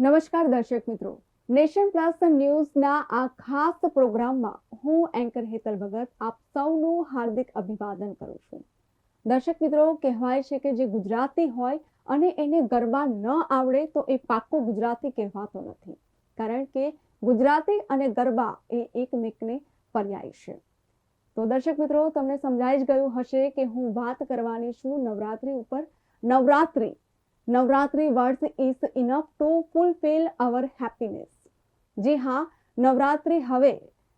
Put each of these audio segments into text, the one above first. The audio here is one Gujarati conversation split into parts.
નમસ્કાર દર્શક મિત્રો, નેશન પ્લસ ન્યૂઝના આ ખાસ પ્રોગ્રામમાં હું એન્કર હેતલ ભગત આપ સૌનું હાર્દિક અભિવાદન કરું છું. દર્શક મિત્રો, કહેવાય છે કે જે ગુજરાતી હોય અને એને ગરબા ન આવડે તો એ પાક્કો ગુજરાતી કહેવાતો નથી, કારણ કે ગુજરાતી અને ગરબા એ એકમેકને પર્યાય છે. તો દર્શક મિત્રો, તમને સમજાઈ જ ગયું હશે કે હું વાત કરવાની છું નવરાત્રી ઉપર. Navratri words is enough to fulfill our happiness. જી હા, નવરાત્રી હવે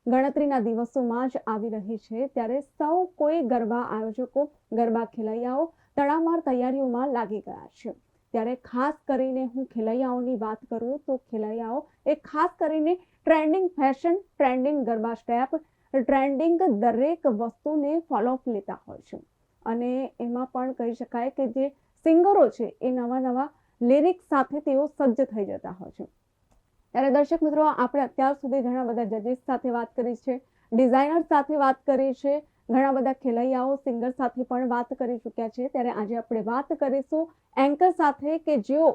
ગણતરીના દિવસોમાં જ આવી રહી છે, ત્યારે સૌ કોઈ ગરબા આયોજકો, ગરબા ખેલૈયાઓ તડામાર તૈયારીઓમાં લાગી ગયા છે. ત્યારે ખાસ કરીને હું ખેલૈયાઓની વાત કરું તો ખેલૈયાઓ એ ખાસ કરીને trending fashion, trending garba step, trending દરેક વસ્તુને ફોલોઅપ લેતા હોય છે. અને એમાં પણ કહી શકાય કે જે સિંગરો છે એ નવા લિરિક્સ સાથે તેઓ સજ્જ થઈ જતા હોય છે. ત્યારે દર્શક મિત્રો, આપણે અત્યાર સુધી ઘણા બધા જજીસ સાથે વાત કરી છે, ડિઝાઇનર સાથે વાત કરી છે, ઘણા બધા ખેલૈયાઓ, સિંગર સાથે પણ વાત કરી ચૂક્યા છે. ત્યારે આજે આપણે વાત કરીશું એન્કર સાથે કે જેઓ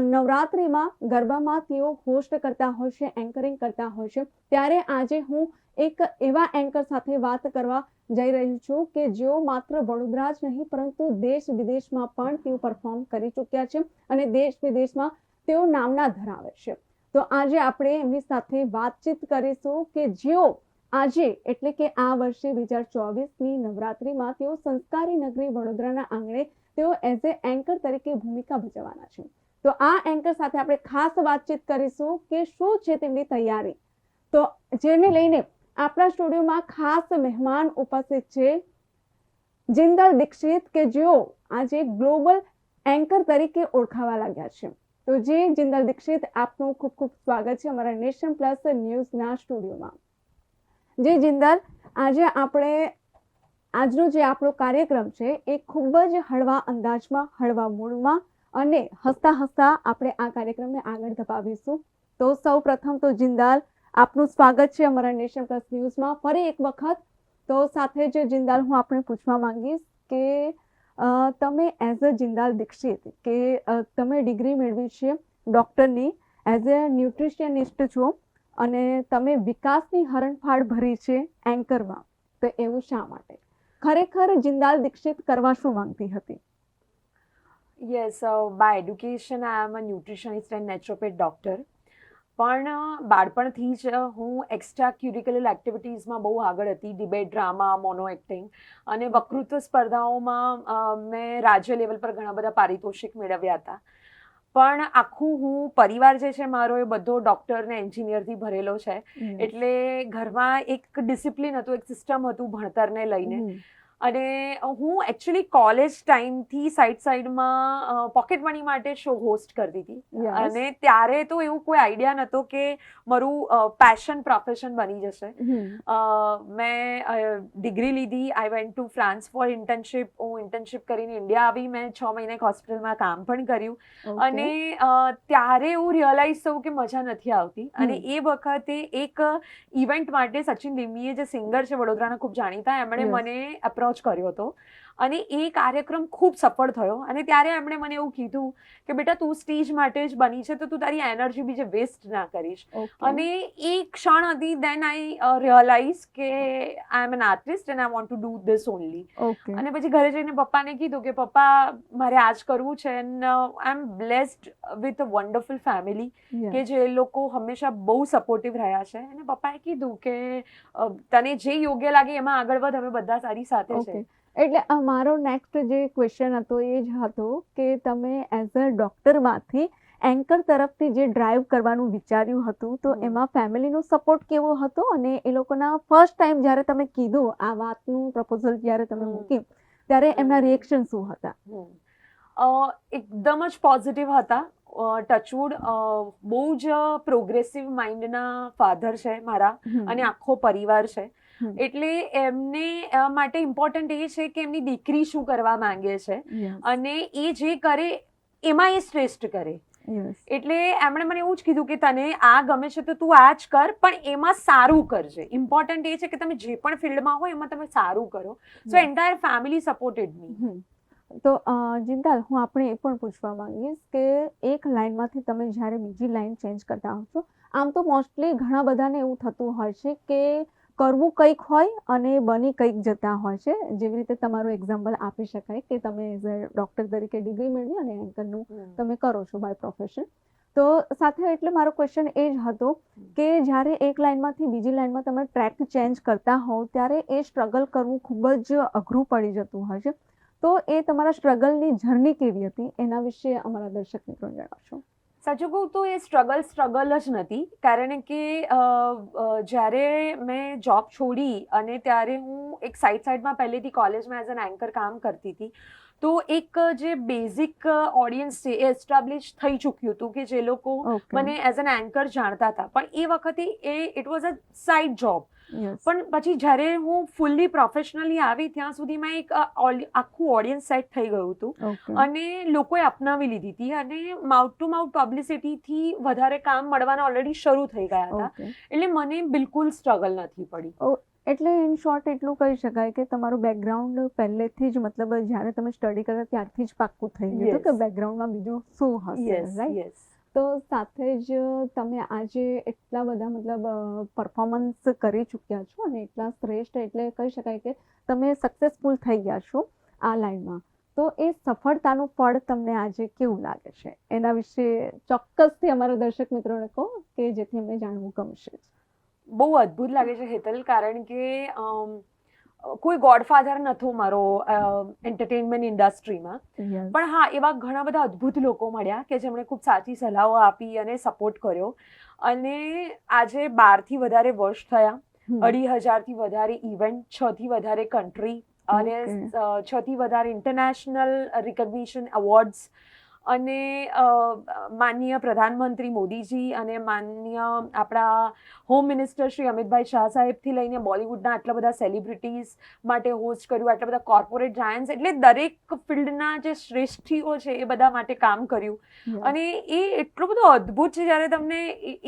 નવરાત્રિમાં ગરબામાં તેઓ હોસ્ટ કરતા હોય છે, એન્કરિંગ કરતા હોય છે. ત્યારે આજે હું એક એવા એન્કર સાથે વાત કરવા જઈ રહી છું કે જેઓ માત્ર વડોદરા જ નહીં પરંતુ દેશ વિદેશમાં પણ તેઓ પરફોર્મ કરી ચૂક્યા છે અને દેશ વિદેશમાં તેઓ નામના ધરાવે છે. તો આજે આપણે એમની સાથે વાતચીત કરીશું કે જેઓ આજે એટલે કે આ વર્ષે 2024ની નવરાત્રિમાં તેઓ સંસ્કારી નગરી વડોદરાના આંગણે તેઓ એઝ એ એન્કર તરીકે ભૂમિકા ભજવવાના છે. તો આ એન્કર સાથે આપણે ખાસ વાતચીત કરીશું કે શું છે તેમની તૈયારી. તો જેને લઈને આપણા સ્ટુડિયોમાં ખાસ મહેમાન ઉપસ્થિત છે જિંદલ દીક્ષિત, કે જેઓ આજે ગ્લોબલ એન્કર તરીકે ઓળખાવા લાગ્યા છે. તો જે જિંદલ દીક્ષિત, આપનું ખૂબ ખૂબ સ્વાગત છે અમારા નેશન પ્લસ ન્યૂઝના સ્ટુડિયોમાં. જે જિંદલ, આજે આપણે આજનો જે આપણો કાર્યક્રમ છે એ ખૂબ જ હળવા અંદાજમાં, હળવા મૂડમાં અને હસતા હસતા આપણે આ કાર્યક્રમને આગળ ધપાવીશું. તો સૌ પ્રથમ તો જિંદાલ, આપનું સ્વાગત છે અમારા નેશન પ્લસ ન્યૂઝમાં ફરી એક વખત. તો સાથે જ જિંદાલ, હું આપણે પૂછવા માંગીશ કે તમે એઝ અ જિંદાલ દીક્ષિત કે તમે ડિગ્રી મેળવી છે ડૉક્ટરની, એઝ અ ન્યુટ્રિશનિસ્ટ છો અને તમે વિકાસની હરણફાળ ભરી છે એન્કરમાં. તો એવું શા માટે? ખરેખર જિંદાલ દીક્ષિત કરવા શું માંગતી હતી? Yes, by education I am a nutritionist and naturopath doctor. પણ બાળપણથી જ હું એક્સ્ટ્રા ક્યુરિક્યુલર એક્ટિવિટીઝમાં બહુ આગળ હતી. ડિબેટ, ડ્રામા, મોનો એક્ટિંગ અને વક્તૃત્વ સ્પર્ધાઓમાં મેં રાજ્ય લેવલ પર ઘણા બધા પારિતોષિક મેળવ્યા હતા. પણ આખું હું પરિવાર જે છે મારો એ બધો ડૉક્ટર ને એન્જિનિયરથી ભરેલો છે. એટલે ઘરમાં એક ડિસિપ્લિન હતું, એક સિસ્ટમ હતું ભણતરને લઈને. અને હું એકચ્યુઅલી કોલેજ ટાઈમથી સાઈડમાં પોકેટ મની માટે શો હોસ્ટ કરતી હતી. અને ત્યારે તો એવું કોઈ આઈડિયા નહોતો કે મારું પેશન પ્રોફેશન બની જશે. મેં ડિગ્રી લીધી, I went to France for internship. હું ઇન્ટર્નશિપ કરીને ઇન્ડિયા આવી. મેં 6 મહિના એક હોસ્પિટલમાં કામ પણ કર્યું. અને ત્યારે એવું રિયલાઇઝ થયું કે મજા નથી આવતી. અને એ વખતે એક ઇવેન્ટ માટે સચિન લીંબીએ, જે સિંગર છે વડોદરાના ખૂબ જાણીતા, એમણે મને એપ્રોચ કર્યો હતો અને એ કાર્યક્રમ ખૂબ સફળ થયો. અને ત્યારે એમણે મને એવું કીધું કે બેટા, તું સ્ટેજ માટે જ બની છે તો તું તારી એનર્જી બીજે વેસ્ટ ના કરીશ. અને એ ક્ષણ હતી, દેન આઈ રિયલાઇઝ કે I am an artist and I want to do this only. અને પછી ઘરે જઈને પપ્પાને કીધું કે પપ્પા, મારે આ જ કરવું છે. And I am blessed with a wonderful family કે જે લોકો હંમેશા બહુ સપોર્ટિવ રહ્યા છે. અને પપ્પાએ કીધું કે તને જે યોગ્ય લાગે એમાં આગળ વધ, અમે બધા તારી સાથે છે. એટલે મારો નેક્સ્ટ જે ક્વેશ્ચન હતો એ જ હતો કે તમે એઝ અ ડોક્ટરમાંથી એન્કર તરફથી જે ડ્રાઈવ કરવાનું વિચાર્યું હતું, તો એમાં ફેમિલીનો સપોર્ટ કેવો હતો? અને એ લોકોના ફર્સ્ટ ટાઈમ જ્યારે તમે કીધું આ વાતનું પ્રપોઝલ જ્યારે તમે મૂક્યું, ત્યારે એમના રિએક્શન શું હતા? એકદમ જ પોઝિટિવ હતા. ટચવુડ, બહુ જ પ્રોગ્રેસિવ માઇન્ડના ફાધર છે મારા અને આખો પરિવાર છે. એટલે એમને માટે ઇમ્પોર્ટન્ટ એ છે કે એમની દીકરી શું કરવા માંગે છે અને એ જે કરે એમાં એ શ્રેષ્ઠ કરે. એટલે એમણે મને એવું જ કીધું કે તને આ ગમે છે તો તું આ જ કર, પણ એમાં સારું કરજે. ઇમ્પોર્ટન્ટ એ છે કે તમે જે પણ ફિલ્ડમાં હોય એમાં તમે સારું કરો. સો એન્ટાયર ફેમિલી સપોર્ટેડ મી. તો જિંદાલ, હું આપણે એ પણ પૂછવા માંગીશ કે એક લાઈનમાંથી તમે જ્યારે બીજી લાઈન ચેન્જ કરતા હો છો, આમ તો મોસ્ટલી ઘણા બધાને એવું થતું હોય છે કે કરવું કંઈક હોય અને બની કંઈક જતા હોય છે. જેવી રીતે તમારું એક્ઝામ્પલ આપી શકાય કે તમે એઝ અ ડૉક્ટર તરીકે ડિગ્રી મેળવી અને એન્કરનું તમે કરો છો બાય પ્રોફેશન. તો સાથે એટલે મારો ક્વેશ્ચન એ જ હતો કે જ્યારે એક લાઈનમાંથી બીજી લાઈનમાં તમે ટ્રેક ચેન્જ કરતા હોવ ત્યારે એ સ્ટ્રગલ કરવું ખૂબ જ અઘરું પડી જતું હોય છે. તો એ તમારા સ્ટ્રગલની જર્ની કેવી હતી એના વિશે અમારા દર્શક મિત્રોને જણાવશો. સાચું કહું તો એ સ્ટ્રગલ જ નથી, કારણ કે જ્યારે મેં જોબ છોડી અને ત્યારે હું એક સાઈડમાં પહેલેથી કોલેજમાં એઝ એન એન્કર કામ કરતી હતી. તો એક જે બેઝિક ઓડિયન્સ છે એ એસ્ટાબ્લિશ થઈ ચૂક્યું હતું કે જે લોકો મને એઝ એન એન્કર જાણતા હતા, પણ એ વખતે it was a side job. પણ પછી જ્યારે હું ફૂલ્લી પ્રોફેશનલી આવી ત્યાં સુધીમાં એક આખું ઓડિયન્સ સેટ થઈ ગયું હતું અને લોકોએ અપનાવી લીધી હતી અને માઉથ ટુ માઉથ પબ્લિસિટીથી વધારે કામ મળવાના ઓલરેડી શરૂ થઈ ગયા હતા. એટલે મને બિલકુલ સ્ટ્રગલ નથી પડી. એટલે ઇન શોર્ટ એટલું કહી શકાય કે તમારું બેકગ્રાઉન્ડ પહેલેથી જ, મતલબ જ્યારે તમે સ્ટડી કરતા ત્યારથી જ પાક્કું થઈ ગયું હતું કે બેકગ્રાઉન્ડમાં બીજું શું હશે, રાઈટ? તો સાથે જ તમે આજે એટલા બધા મતલબ પરફોર્મન્સ કરી ચૂક્યા છો અને એટલા શ્રેષ્ઠ, એટલે કહી શકાય કે તમે સક્સેસફુલ થઈ ગયા છો આ લાઈનમાં. તો એ સફળતાનું ફળ તમને આજે કેવું લાગે છે એના વિશે ચોક્કસથી અમારા દર્શક મિત્રોને કહો કે જેથી અમને જાણવું ગમશે. બહુ અદ્ભુત લાગે છે હેતલ, કારણ કે કોઈ ગોડફાધર નહોતો મારો એન્ટરટેનમેન્ટ ઇન્ડસ્ટ્રીમાં, પણ હા એવા ઘણા બધા અદ્ભુત લોકો મળ્યા કે જેમણે ખૂબ સાચી સલાહો આપી અને સપોર્ટ કર્યો. અને આજે 12થી વધારે વર્ષ થયા, 2,500થી વધારે ઇવેન્ટ, 6થી વધારે કન્ટ્રી અને 6થી વધારે ઇન્ટરનેશનલ રિકગ્નિશન એવોર્ડ્સ, અને માનનીય પ્રધાનમંત્રી મોદીજી અને માનનીય આપણા હોમ મિનિસ્ટર શ્રી અમિતભાઈ શાહ સાહેબથી લઈને બોલિવૂડના આટલા બધા સેલિબ્રિટીઝ માટે હોસ્ટ કર્યું, આટલા બધા કોર્પોરેટ જાયન્ટ્સ, એટલે દરેક ફિલ્ડના જે શ્રેષ્ઠીઓ છે એ બધા માટે કામ કર્યું. અને એ એટલું બધું અદ્ભુત છે જ્યારે તમને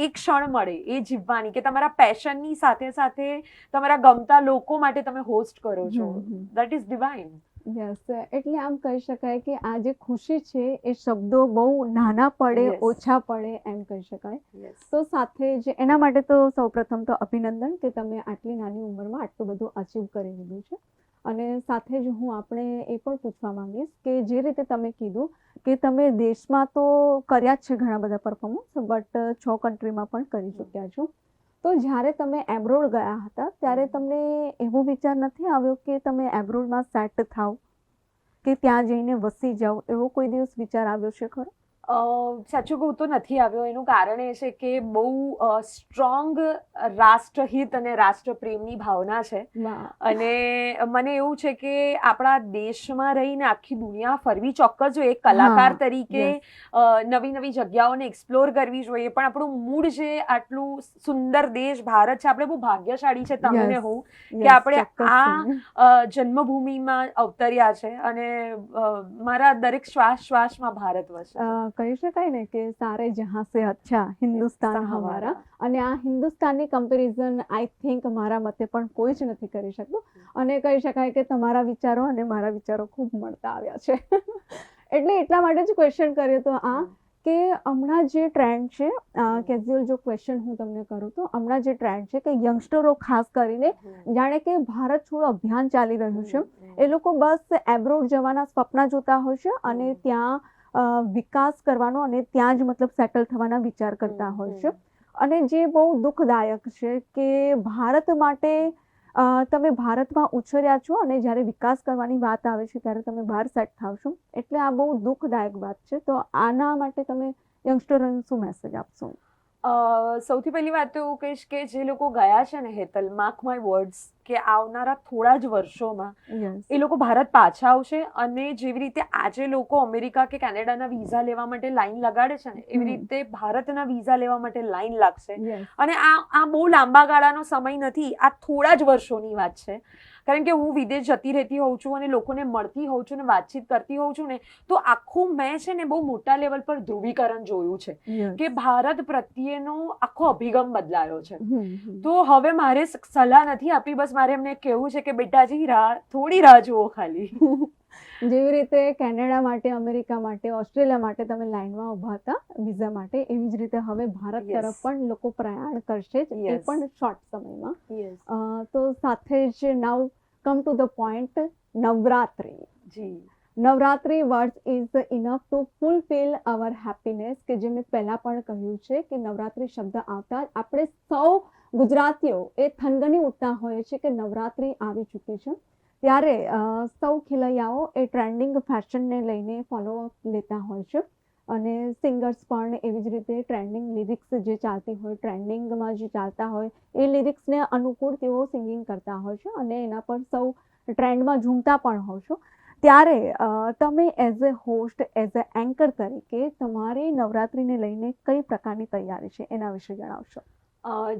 એક ક્ષણ મળે એ જીવવાની કે તમારા પેશનની સાથે સાથે તમારા ગમતા લોકો માટે તમે હોસ્ટ કરો છો. That is divine. યસ, એટલે આમ કહી શકાય કે આ જે ખુશી છે એ શબ્દો બહુ નાના પડે, ઓછા પડે એમ કહી શકાય. તો સાથે જ એના માટે તો સૌપ્રથમ તો અભિનંદન કે તમે આટલી નાની ઉંમરમાં આટલું બધું અચીવ કરી લીધું છે. અને સાથે જ હું આપણે એ પણ પૂછવા માંગીશ કે જે રીતે તમે કીધું કે તમે દેશમાં તો કર્યા જ છે ઘણા બધા પરફોર્મન્સ, બટ 6 કન્ટ્રીમાં પણ કરી ચૂક્યા છો. તો જ્યારે તમે એબ્રોડ ગયા હતા ત્યારે તમને એવો વિચાર નથી આવ્યો કે તમે એબ્રોડમાં સેટ થાવ કે ત્યાં જઈને વસી જાઓ, એવો કોઈ દિવસ વિચાર આવ્યો છે ખરો? સાચું કહું તો નથી આવ્યો. એનું કારણ એ છે કે બહુ સ્ટ્રોંગ રાષ્ટ્રહિત અને રાષ્ટ્રપ્રેમની ભાવના છે. અને મને એવું છે કે આપણા દેશમાં રહીને આખી દુનિયા ફરવી ચોક્કસ જોઈએ, એક કલાકાર તરીકે નવી નવી જગ્યાઓને એક્સપ્લોર કરવી જોઈએ, પણ આપણું મૂળ જે આટલું સુંદર દેશ ભારત છે, આપણે બહુ ભાગ્યશાળી છે તમે ને હું કે આપણે આ જન્મભૂમિમાં અવતર્યા છે અને મારા દરેક શ્વાસમાં ભારત વસે. કહી શકાય ને કે સારે જહાં સે અચ્છા હિન્દુસ્તાન હમારા. અને આ હિન્દુસ્તાનની કમ્પેરિઝન આઈ થિંક મારા મતે પણ કોઈ જ નથી કરી શકતું. અને કહી શકાય કે તમારા વિચારો અને મારા વિચારો ખૂબ મળતા આવ્યા છે. એટલે એટલા માટે જ ક્વેશ્ચન કર્યો તો આ કે હમણાં જે ટ્રેન્ડ છે, કેઝ્યુઅલ જો ક્વેશ્ચન હું તમને કરું તો હમણાં જે ટ્રેન્ડ છે કે યંગસ્ટરો ખાસ કરીને જાણે કે ભારત છોડો અભિયાન ચાલી રહ્યું છે, એ લોકો બસ એબ્રોડ જવાના સ્વપ્ન જોતા હોય છે અને ત્યાં વિકાસ કરવાનો અને ત્યાં જ મતલબ સેટલ થવાના વિચાર કરતા હોય છે. અને જે બહુ દુઃખદાયક છે કે ભારત માટે તમે ભારતમાં ઉછર્યા છો અને જ્યારે વિકાસ કરવાની વાત આવે છે ત્યારે તમે બહાર સેટ થાવ છો, એટલે આ બહુ દુઃખદાયક વાત છે. તો આના માટે તમે યંગસ્ટરોને શું મેસેજ આપશો? સૌથી પહેલી વાત તો એવું કહીશ કે જે લોકો ગયા છે ને હેતલ, માર્ક માય વર્ડ્સ, કે આવનારા થોડા જ વર્ષોમાં એ લોકો ભારત પાછા આવશે. અને જેવી રીતે આજે લોકો અમેરિકા કે કેનેડાના વિઝા લેવા માટે લાઈન લગાડે છે ને, એવી રીતે ભારતના વિઝા લેવા માટે લાઈન લાગશે. અને આ બહુ લાંબા ગાળાનો સમય નથી, આ થોડા જ વર્ષોની વાત છે. કારણ કે હું વિદેશ જતી રહેતી હોઉં છું અને લોકોને મળતી હોઉં છું ને વાતચીત કરતી હોઉં છું ને, તો આખું મેં છે ને બહુ મોટા લેવલ પર ધ્રુવીકરણ જોયું છે કે ભારત પ્રત્યેનો આખો અભિગમ બદલાયો છે. તો હવે મારે સલાહ નથી આપી, બસ મારે એમને કહેવું છે કે બેટાજી થોડી રાહ જુઓ ખાલી. જેવી રીતે કેનેડા માટે, અમેરિકા માટે, ઓસ્ટ્રેલિયા માટે તમે લાઈનમાં ઊભા હતા વિઝા માટે, એવી જ રીતે હવે ભારત Yes. તરફ પણ લોકો પ્રયાણ કરશે જ, એ Yes. પણ શોર્ટ સમયમાં. યસ તો સાથે જ now come to the point, Navratri. જી Navratri words is enough to fulfil our happiness, કે જે મેં પહેલા પણ કહ્યું છે કે નવરાત્રિ શબ્દ આવતા જ આપણે સૌ ગુજરાતીઓ એ થનગની ઉઠતા હોય છે કે નવરાત્રિ આવી ચૂકી છે. ત્યારે સૌ ખેલૈયાઓ એ ટ્રેન્ડિંગ ફેશનને લઈને ફોલો લેતા હોય છે, અને સિંગર્સ પણ એવી જ રીતે ટ્રેન્ડિંગ લિરિક્સ જે ચાલતી હોય, ટ્રેન્ડિંગમાં જે ચાલતા હોય એ લિરિક્સને અનુકૂળ તેઓ સિંગિંગ કરતા હોય છે, અને એના પર સૌ ટ્રેન્ડમાં ઝૂમતા પણ હોય છો. ત્યારે તમે as a host, as a anchor તરીકે તમારી નવરાત્રિને લઈને કઈ પ્રકારની તૈયારી છે એના વિશે જણાવશો.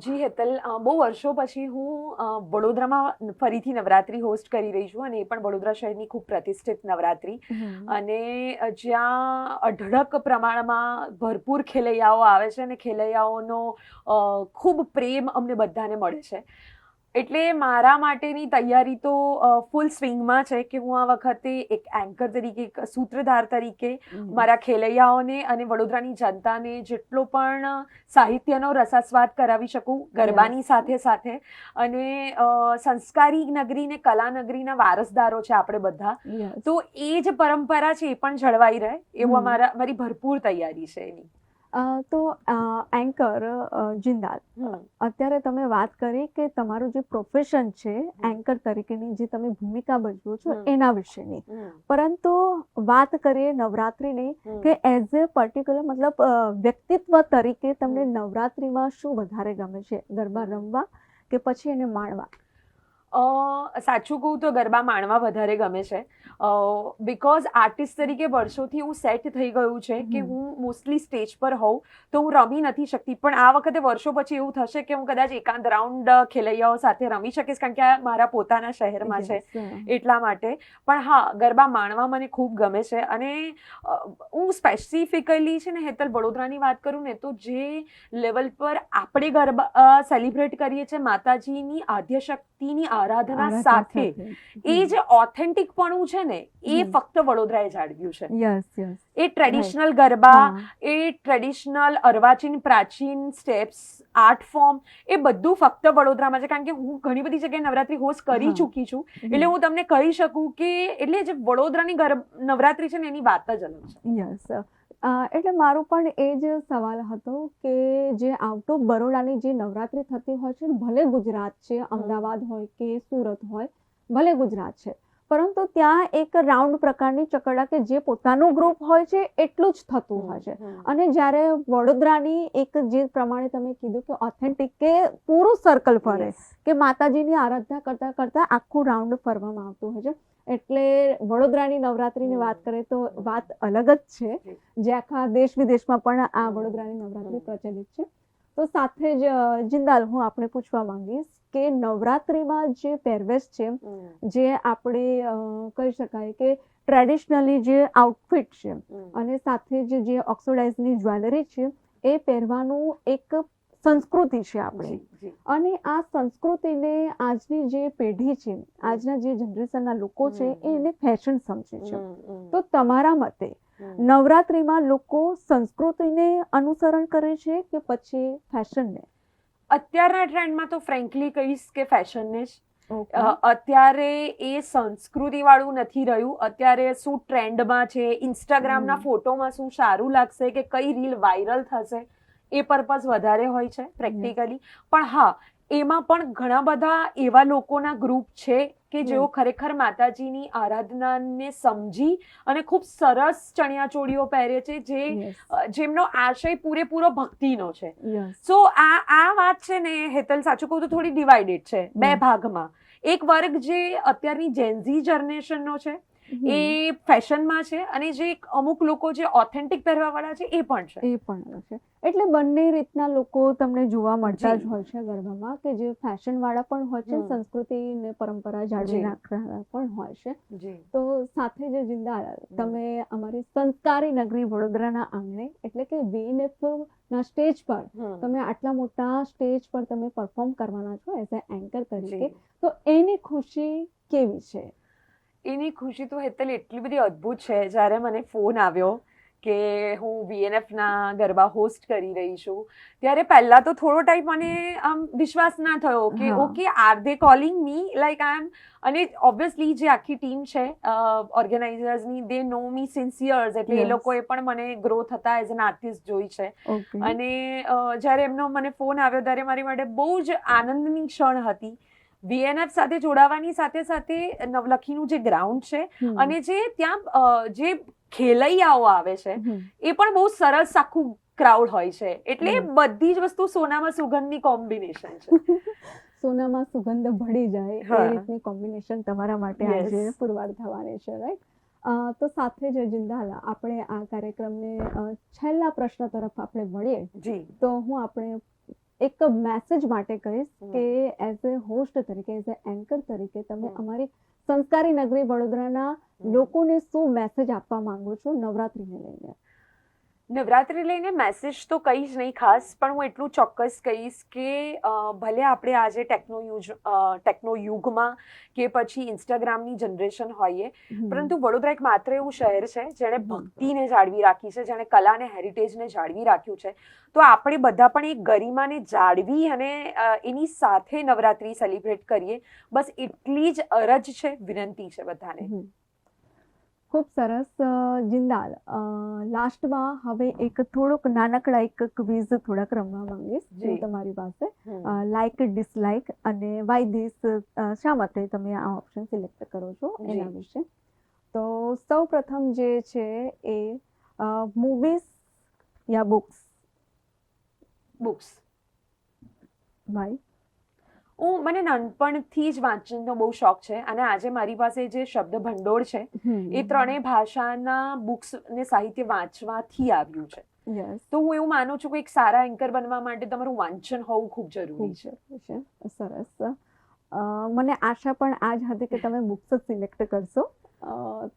જી હેતલ, બહુ વર્ષો પછી હું વડોદરામાં ફરીથી નવરાત્રી હોસ્ટ કરી રહી છું, અને એ પણ વડોદરા શહેરની ખૂબ પ્રતિષ્ઠિત નવરાત્રી, અને જ્યાં અઢળક પ્રમાણમાં ભરપૂર ખેલૈયાઓ આવે છે, અને ખેલૈયાઓનો ખૂબ પ્રેમ અમને બધાને મળે છે. એટલે મારા માટેની તૈયારી તો ફૂલ સ્વિંગમાં છે કે હું આ વખતે એક એન્કર તરીકે, એક સૂત્રધાર તરીકે મારા ખેલૈયાઓને અને વડોદરાની જનતાને જેટલો પણ સાહિત્યનો રસાસ્વાદ કરાવી શકું ગરબાની સાથે સાથે, અને સંસ્કારી નગરી ને કલા નગરીના વારસદારો છે આપણે બધા, તો એ જ પરંપરા છે એ પણ જળવાઈ રહે એવું મારી ભરપૂર તૈયારી છે એની. તો એન્કર જિંદાલ, અત્યારે તમે વાત કરી કે તમારું જે પ્રોફેશન છે એન્કર તરીકેની જે તમે ભૂમિકા ભજવો છો એના વિશેની, પરંતુ વાત કરીએ નવરાત્રિની કે એઝ એ પર્ટિક્યુલર મતલબ વ્યક્તિત્વ તરીકે તમને નવરાત્રિમાં શું વધારે ગમે છે, ગરબા રમવા કે પછી એને માણવા? સાચું કહું તો ગરબા માણવા વધારે ગમે છે, બિકોઝ આર્ટિસ્ટ તરીકે વર્ષોથી હું સેટ થઈ ગયું છે કે હું મોસ્ટલી સ્ટેજ પર હોઉં તો હું રમી નથી શકતી, પણ આ વખતે વર્ષો પછી એવું થશે કે હું કદાચ એકાંત રાઉન્ડ ખેલૈયાઓ સાથે રમી શકીશ, કારણ કે આ મારા પોતાના શહેરમાં છે એટલા માટે. પણ હા, ગરબા માણવા મને ખૂબ ગમે છે, અને હું સ્પેસિફિકલી છે ને હેતલ વડોદરાની વાત કરું ને તો જે લેવલ પર આપણે ગરબા સેલિબ્રેટ કરીએ છીએ માતાજીની આદ્યશક્તિની આરાધના સાથે, એ જે ઓથેન્ટિકપણું છે ને એ ફક્ત વડોદરાએ જાળવ્યું છે. એ ટ્રેડિશનલ ગરબા, એ ટ્રેડિશનલ અર્વાચીન પ્રાચીન સ્ટેપ્સ, આર્ટ ફોર્મ, એ બધું ફક્ત વડોદરામાં છે, કારણ કે હું ઘણી બધી જગ્યાએ નવરાત્રી હોસ્ટ કરી ચૂકી છું, એટલે હું તમને કહી શકું કે એટલે જે વડોદરાની નવરાત્રી છે ને એની વાત જ અલગ છે. યસ, એટલે મારો પણ એ જ સવાલ હતો કે જે આઉટ ઓફ બરોડાની જે નવરાત્રી થતી હોય છે, ભલે ગુજરાત છે, અમદાવાદ હોય કે સુરત હોય, ભલે ગુજરાત છે, પરંતુ ત્યાં એક રાઉન્ડ પ્રકારની ચકડા કે જે પોતાનું ગ્રુપ હોય છે એટલું જ થતું હોય છે, અને જ્યારે વડોદરાની એક જે પ્રમાણે તમે કીધું કે ઓથેન્ટિક કે પૂરું સર્કલ ફરે, કે માતાજીની આરાધના કરતા કરતા આખું રાઉન્ડ ફરવામાં આવતું હોય છે, એટલે વડોદરાની નવરાત્રીની વાત કરીએ તો વાત અલગ જ છે, જે આખા દેશ વિદેશમાં પણ આ વડોદરાની નવરાત્રી પ્રચલિત છે. તો સાથે જ જિંદાલ, હું આપણે પૂછવા માંગીશ કે નવરાત્રીમાં જે પહેરવેશ છે, જે આપણે કહી શકાય કે ટ્રેડિશનલી જે આઉટફિટ છે, અને સાથે જ જે ઓક્સિડાઇઝની જ્વેલરી છે, એ પહેરવાનું એક સંસ્કૃતિ છે આપણી, અને આ સંસ્કૃતિને આજની જે પેઢી છે, આજના જે જનરેશનના લોકો છે એને ફેશન સમજે છે. તો તમારા મતે નવરાત્રીમાં લોકો સંસ્કૃતિને અનુસરણ કરે છે કે પછી ફેશનને? અત્યારના ટ્રેન્ડમાં તો ફ્રેન્કલી કહીશ કે ફેશનને જ. અત્યારે એ સંસ્કૃતિ વાળું નથી રહ્યું. અત્યારે શું ટ્રેન્ડમાં છે, ઇન્સ્ટાગ્રામના ફોટોમાં શું સારું લાગશે કે કઈ રીલ વાયરલ થશે, એ પર્પઝ વધારે હોય છે પ્રેક્ટિકલી. પણ હા, એમાં પણ ઘણા બધા એવા લોકોના ગ્રુપ છે કે જેઓ ખરેખર માતાજીની આરાધનાને સમજી અને ખૂબ સરસ ચણિયાચોળીઓ પહેરે છે, જેમનો આશય પૂરેપૂરો ભક્તિનો છે. સો આ વાત છે ને હેતલ, સાચું કહું તો થોડી ડિવાઇડેડ છે બે ભાગમાં. એક વર્ગ જે અત્યારની જેનઝી જનરેશનનો છે એ ફેશનમાં છે, અને જે અમુક લોકો જે ઓથેન્ટિક પહેરવા વાળા છે એ પણ છે. એટલે બંને રીતના લોકો તમને જોવા મળતા જ હોય છે ગરબામાં, કે જે ફેશન વાળા પણ હોય છે, સંસ્કૃતિ ને પરંપરા જાળવી રાખનારા પણ હોય છે. તો સાથે જ જિંદાલ, તમે અમારી સંસ્કારી નગરી વડોદરાના આંગણે, એટલે કે VNF ના સ્ટેજ પર તમે આટલા મોટા સ્ટેજ પર તમે પરફોર્મ કરવાના છો એઝ અ એન્કર તરીકે, તો એની ખુશી કેવી છે? એની ખુશી તો હેતલ એટલી બધી અદ્ભુત છે. જ્યારે મને ફોન આવ્યો કે હું VNF ના ગરબા હોસ્ટ કરી રહી છું, ત્યારે પહેલા તો થોડો ટાઈમ મને આમ વિશ્વાસ ના થયો કે હા. Okay are they calling me like I am. અને ઓબ્વિયસલી જે આખી ટીમ છે ઓર્ગેનાઇઝર્સની, દે નો મી સિન્સ યર્સ, એટલે એ Yes. લોકોએ પણ મને ગ્રો થતા એઝ એન આર્ટિસ્ટ જોઈ છે. ઓકે. અને જ્યારે એમનો મને ફોન આવ્યો ત્યારે મારી માટે બહુ જ આનંદની ક્ષણ હતી. VNF સાથે જોડાવાની સાથે સાથે નવલખીનું જે ગ્રાઉન્ડ છે અને જે ત્યાં જે ખેલૈયાઓ આવે છે એ પણ બહુ સરસ આખું ક્રાઉડ હોય છે. એટલે બધી જ વસ્તુ સોનામાં સુગંધની કોમ્બિનેશન છે. સોનામાં સુગંધ ભળી જાય એ હા. રીતની કોમ્બિનેશન તમારા માટે Yes. આજે પુરવાર થવાની છે, રાઈટ? તો સાથે જ જિંદાલ, આપણે આ કાર્યક્રમને છેલ્લા પ્રશ્ન તરફ આપણે વળીએ જી. તો હું આપણે એક મેસેજ માટે કહીશ કે એઝ એ હોસ્ટ તરીકે, એઝ એ એન્કર તરીકે તમે અમારી સંસ્કારી નગરી વડોદરાના લોકોને શું મેસેજ આપવા માંગો છો નવરાત્રીને લઈને? નવરાત્રી લઈને મેસેજ તો કહીશ નહીં ખાસ, પણ હું એટલું ચોક્કસ કહીશ કે ભલે આપણે આજે ટેકનો યુગમાં કે પછી ઇન્સ્ટાગ્રામની જનરેશન હોઈએ, પરંતુ વડોદરા એક માત્ર એવું શહેર છે જેણે ભક્તિને જાળવી રાખી છે, જેણે કલા અને હેરિટેજને જાળવી રાખ્યું છે. તો આપણે બધા પણ એ ગરિમાને જાળવી અને એની સાથે નવરાત્રી સેલિબ્રેટ કરીએ, બસ એટલી જ અરજ છે, વિનંતી છે બધાને. ખૂબ સરસ. જિંદાલ, લાસ્ટમાં હવે એક થોડોક નાનકડા એક ક્વિઝ થોડાક રમવા માંગીશ હું તમારી પાસે. લાઈક, ડિસલાઈક અને વાય ધીસ, શા માટે તમે આ ઓપ્શન સિલેક્ટ કરો છો એના વિશે. તો સૌ પ્રથમ જે છે એ મૂવીઝ યા બુક્સ? બુક્સ. વાય? મને નાનપણથી જ વાંચનનો બહુ શોખ છે અને આજે મારી પાસે જે શબ્દ ભંડોળ છે એ ત્રણેય ભાષાના બુક્સ ને સાહિત્ય વાંચવાથી આવ્યું છે. તો હું એવું માનું છું કે એક સારા એન્કર બનવા માટે તમારું વાંચન હોવું ખૂબ જરૂરી છે. સરસ. મને આશા પણ આ જ હતી કે તમે બુક્સ જ સિલેક્ટ કરશો.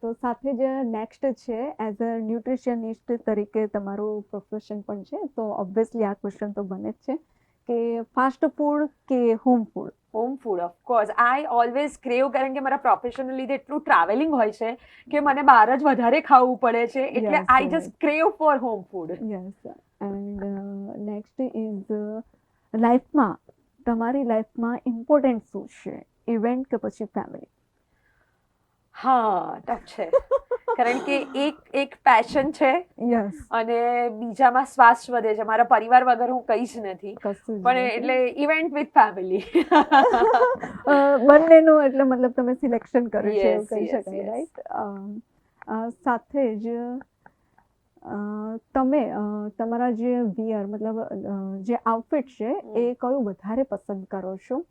તો સાથે જ નેક્સ્ટ છે, એઝ અ ન્યુટ્રિશનિસ્ટ તરીકે તમારું પ્રોફેશન પણ છે, તો ઓબ્વિયસલી આ ક્વેશ્ચન તો બને જ છે કે ફાસ્ટ ફૂડ કે home food? Home food, of course. I always crave, કારણ કે મારા પ્રોફેશનના લીધે એટલું ટ્રાવેલિંગ હોય છે કે મને બહાર જ વધારે ખાવું પડે છે, એટલે I just crave four home food. Yes. And next is લાઈફમાં, તમારી લાઈફમાં ઇમ્પોર્ટન્ટ શું છે, ઇવેન્ટ કે પછી ફેમિલી? હા, ટફ છે, કારણ કે એક પેશન છે અને બીજામાં શ્વાસ વધે છે. મારા પરિવાર વગર હું કઈ જ નથી, પણ એટલે ઇવેન્ટ વિથ ફેમિલી. બંનેનું એટલે મતલબ તમે સિલેક્શન કર્યું છે એવું કહી શકાય, રાઈટ? સાથે જ તમે તમારા જે વિયર મતલબ જે આઉટફિટ છે એ કયું વધારે પસંદ કરો છો,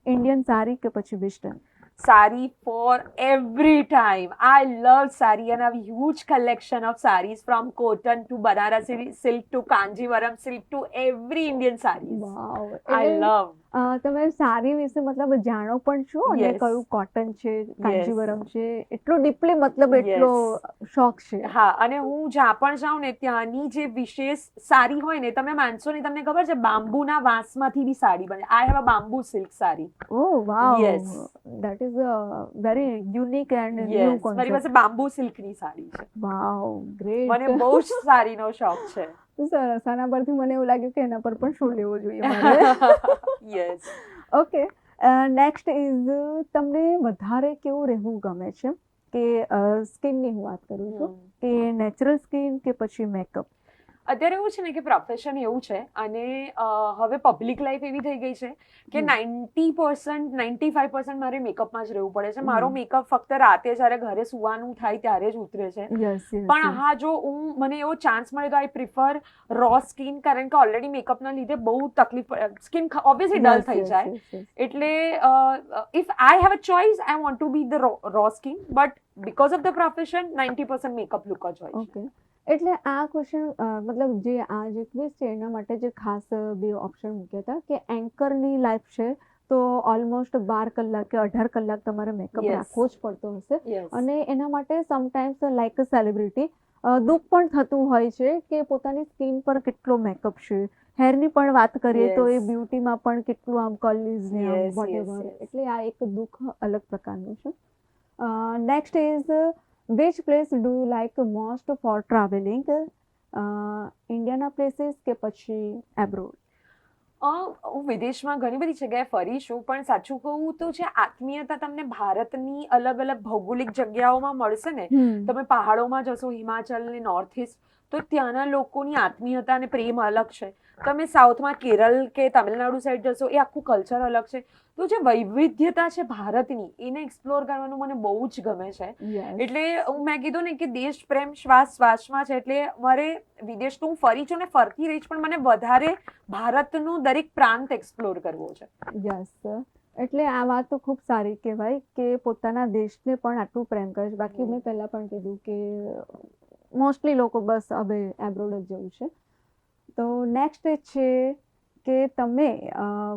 ઇન્ડિયન સાડી કે પછી western? Sari for every time. I love sari and I have huge collection of saris from cotton to Banarasi silk to Kanjivaram silk to every Indian saris. Wow. I love. તમે સારી વિશે મતલબ જાણો પણ છો અને કયું કોટન છે, કાંજીવરમ છે, એટલો ડીપલી મતલબ એટલો શોખ છે. હા, અને હું જ્યાં પણ જાઉં ને ત્યાંની જે વિશેષ સાડી હોય ને, તમે માનશો નહીં, તમને ખબર છે બાંબુના વાંસમાંથી બી સાડી બને. I have a bamboo silk sari. Oh wow. Yes. That is a very unique and new Yes, concept. મારી પાસે બાંબુ સિલ્કની સાડી છે. વાવ, ગ્રેટ. મને બહુ જ સાડીનો શોખ છે. સરસ. આના પરથી મને એવું લાગ્યું કે એના પર પણ શું લેવો જોઈએ મારે. યસ. ઓકે. નેક્સ્ટ ઇઝ, તમને વધારે કેવું રહેવું ગમે છે, કે સ્કિનની હું વાત કરું છું, કે નેચરલ સ્કિન કે પછી મેકઅપ? અત્યારે એવું છે ને કે પ્રોફેશન એવું છે અને હવે પબ્લિક લાઈફ એવી થઈ ગઈ છે કે 90% 95% મારે મેકઅપમાં જ રહેવું પડે છે. મારો મેકઅપ ફક્ત રાતે જ્યારે ઘરે સુવાનું થાય ત્યારે જ ઉતરે છે. પણ હા, જો મને એવો ચાન્સ મળે તો આઈ પ્રિફર રો સ્કિન, કારણ કે ઓલરેડી મેકઅપના લીધે બહુ તકલીફ, સ્કિન ઓબ્વિયસલી ડલ થઈ જાય. એટલે if I have a choice, I want to be the raw skin, but because of the profession 90% makeup look જ હોય છે. એટલે આ ક્વેશ્ચન મતલબ જે આ જે ક્વિઝ છે એના માટે જે ખાસ બે ઓપ્શન મૂક્યા હતા કે એન્કરની લાઈફ છે તો ઓલમોસ્ટ 12 કલાક કે 18 કલાક તમારે મેકઅપ રાખવો જ પડતો હશે, અને એના માટે સમટાઈમ્સ લાઈક અ સેલિબ્રિટી દુઃખ પણ થતું હોય છે કે પોતાની સ્કિન પર કેટલો મેકઅપ છે. હેરની પણ વાત કરીએ તો એ બ્યુટીમાં પણ કેટલું આમ કર્લીઝ ને આમ વોટેવર, એટલે આ એક દુઃખ અલગ પ્રકારનું છે. Next is which place do you like most for travelling, ઇન્ડિયાના પ્લેસીસ કે પછી એબ્રોડ? હું વિદેશમાં ઘણી બધી જગ્યાએ ફરી છું, પણ સાચું કહું તો જે આત્મીયતા તમને ભારતની અલગ અલગ ભૌગોલિક જગ્યાઓમાં મળશે ને, તમે પહાડોમાં જશો, હિમાચલ ને નોર્થ ઇસ્ટ, તો ત્યાંના લોકોની આત્મીયતા અને પ્રેમ અલગ છે. તમે સાઉથમાં કેરળ કે તમિલનાડુ સાઈડ જશો, એ આખું કલ્ચર અલગ છે. તો જે વૈવિધ્યતા છે ભારતની, એને એક્સપ્લોર કરવાનું મને બહુ જ ગમે છે. એટલે મેં કીધું ને કે દેશ પ્રેમ શ્વાસ શ્વાસમાં છે, એટલે મારે વિદેશ તો હું ફરી છું ને ફરતી રહી છું, પણ મને વધારે ભારતનું દરેક પ્રાંત એક્સપ્લોર કરવો છે. યસ, એટલે આ વાત તો ખૂબ સારી કહેવાય કે પોતાના દેશને પણ આટલું પ્રેમ કરે છે. બાકી મેં પહેલાં પણ કીધું કે મોસ્ટલી લોકો બસ હવે એબ્રોડ જ જવું છે. તો નેક્સ્ટ છે કે તમે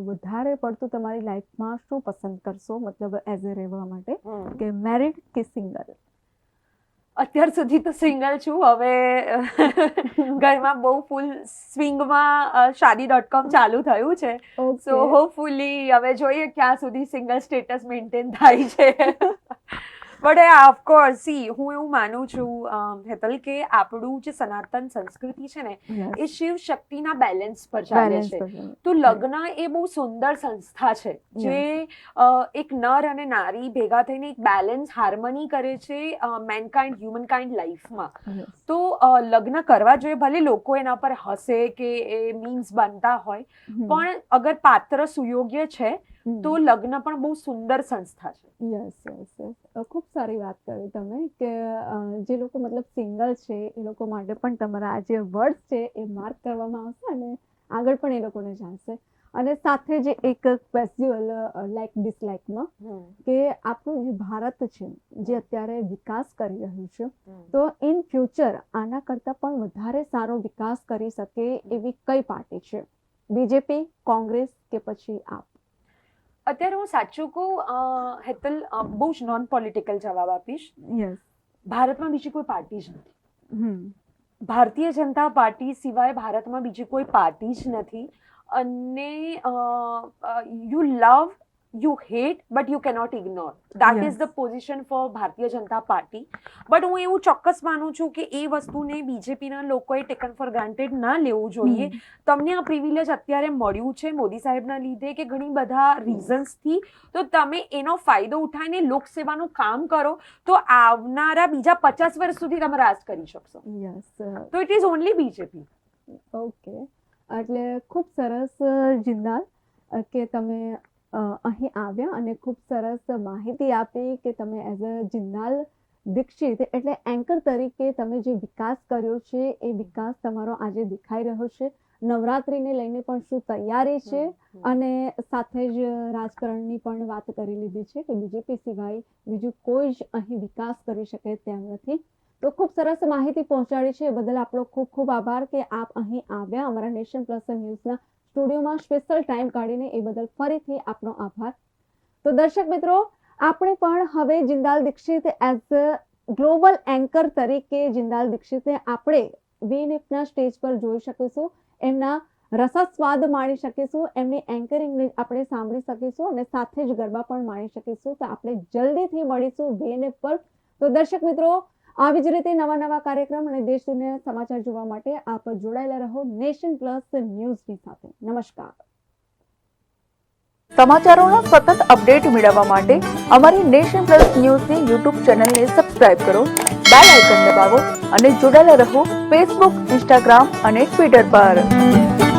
વધારે પડતું તમારી લાઈફમાં શું પસંદ કરશો, મતલબ એઝ એ રહેવા માટે, કે મેરિડ કે સિંગલ? અત્યાર સુધી તો સિંગલ છું. હવે ઘરમાં બહુ ફૂલ સ્વિંગમાં શાદી.com ચાલુ થયું છે, સો હોપફુલી હવે જોઈએ ક્યાં સુધી સિંગલ સ્ટેટસ મેન્ટેન થાય છે. બટ ઓફકોર્સ સી, હું એવું માનું છું હેતલ કે આપણું જે સનાતન સંસ્કૃતિ છે ને, એ શિવ શક્તિના બેલેન્સ પર ચાલે છે. તો લગ્ન એ બહુ સુંદર સંસ્થા છે, જે એક નર અને નારી ભેગા થઈને એક બેલેન્સ હાર્મની કરે છે મેનકાઇન્ડ હ્યુમનકાઇન્ડ લાઈફમાં. તો લગ્ન કરવા જોઈએ, ભલે લોકો એના પર હસે કે એ મીમ્સ બનતા હોય, પણ અગર પાત્ર સુયોગ્ય છે તો લગ્ન પણ બહુ સુંદર સંસ્થા છે. યસ યસ યસ, ખૂબ સારી વાત કરી તમે કે જે લોકો મતલબ સિંગલ છે એ લોકો માટે પણ તમારા આ જે વર્ડ છે એ માર્ક કરવામાં આવશે અને આગળ પણ એ લોકોને જાણશે. અને સાથે જે એક કેઝ્યુઅલ લાઈક ડિસલાઈકમાં કે આપણું જે ભારત છે જે અત્યારે વિકાસ કરી રહ્યું છે, તો ઇન ફ્યુચર આના કરતાં પણ વધારે સારો વિકાસ કરી શકે એવી કઈ પાર્ટી છે? બીજેપી, કોંગ્રેસ કે પછી આપ? અત્યારે હું સાચું કહું હેતલ, બહુ જ નોન પોલિટિકલ જવાબ આપીશ. ભારતમાં બીજી કોઈ પાર્ટી જ નથી. ભારતીય જનતા પાર્ટી સિવાય ભારતમાં બીજી કોઈ પાર્ટી જ નથી. અને you love, you hate, but you cannot ignore. That is the position for Bharatiya Janata party. But હું એવું ચોક્કસ માનું છું કે એ વસ્તુને બીજેપીના લોકોએ ટેકન ફોર ગ્રાન્ટેડ ના લેવું જોઈએ. તમને આ પ્રિવિલેજ અત્યારે મળ્યું છે મોદી સાહેબના લીધે કે ઘણી બધા રીઝન્સથી, તો તમે એનો ફાયદો ઉઠાવીને લોકસેવાનું કામ કરો, તો આવનારા બીજા 50 વર્ષ સુધી તમે રાજ કરી શકશો. તો it is only BJP. Okay, એટલે ખૂબ સરસ જિંદાલ કે તમે અહીં આવ્યા અને ખૂબ સરસ માહિતી આપી કે તમે એઝ અ જિંદાલ દીક્ષિત એટલે એન્કર તરીકે તમે જે વિકાસ કર્યો છે એ વિકાસ તમારો આજે દેખાઈ રહ્યો છે. નવરાત્રિને લઈને પણ શું તૈયારી છે, અને સાથે જ રાજકારણની પણ વાત કરી લીધી છે કે બીજેપી સિવાય બીજું કોઈ જ અહીં વિકાસ કરી શકે તેમ નથી. તો ખૂબ સરસ માહિતી પહોંચાડી છે, એ બદલ આપણો ખૂબ ખૂબ આભાર કે આપ અહીં આવ્યા અમારા નેશન પ્લસ ન્યૂઝના સ્ટુડિયોમાં સ્પેશિયલ ટાઈમ કાઢીને, એ બદલ ફરીથી આપનો આભાર. તો દર્શક મિત્રો, આપણે પણ હવે Jindal Dikshit as a global anchor તરીકે જિંદાલ દીક્ષિતને આપણે વીએનએફના સ્ટેજ પર જોઈ શકીશું, એમના રસાસ્વાદ માણી શકીશું, એમની એન્કરિંગને આપણે સાંભળી શકીશું અને સાથે જ ગરબા પણ માણી શકીશું. તો આપણે જલ્દીથી મળીશું વીએનએફ પર. તો દર્શક મિત્રો, આવી જ રીતે નવા નવા કાર્યક્રમ અને દેશ દુનિયાના સમાચાર જોવા માટે આપ જોડાયેલા રહો નેશન પ્લસ ન્યૂઝની સાથે. નમસ્કાર. સમાચારોના સતત અપડેટ મેળવવા માટે અમારી નેશન પ્લસ ન્યૂઝની યુટ્યુબ ચેનલને સબસ્ક્રાઇબ કરો, બેલ આઇકન દબાવો અને જોડાયેલા રહો ફેસબુક, ઇન્સ્ટાગ્રામ અને ટ્વિટર પર.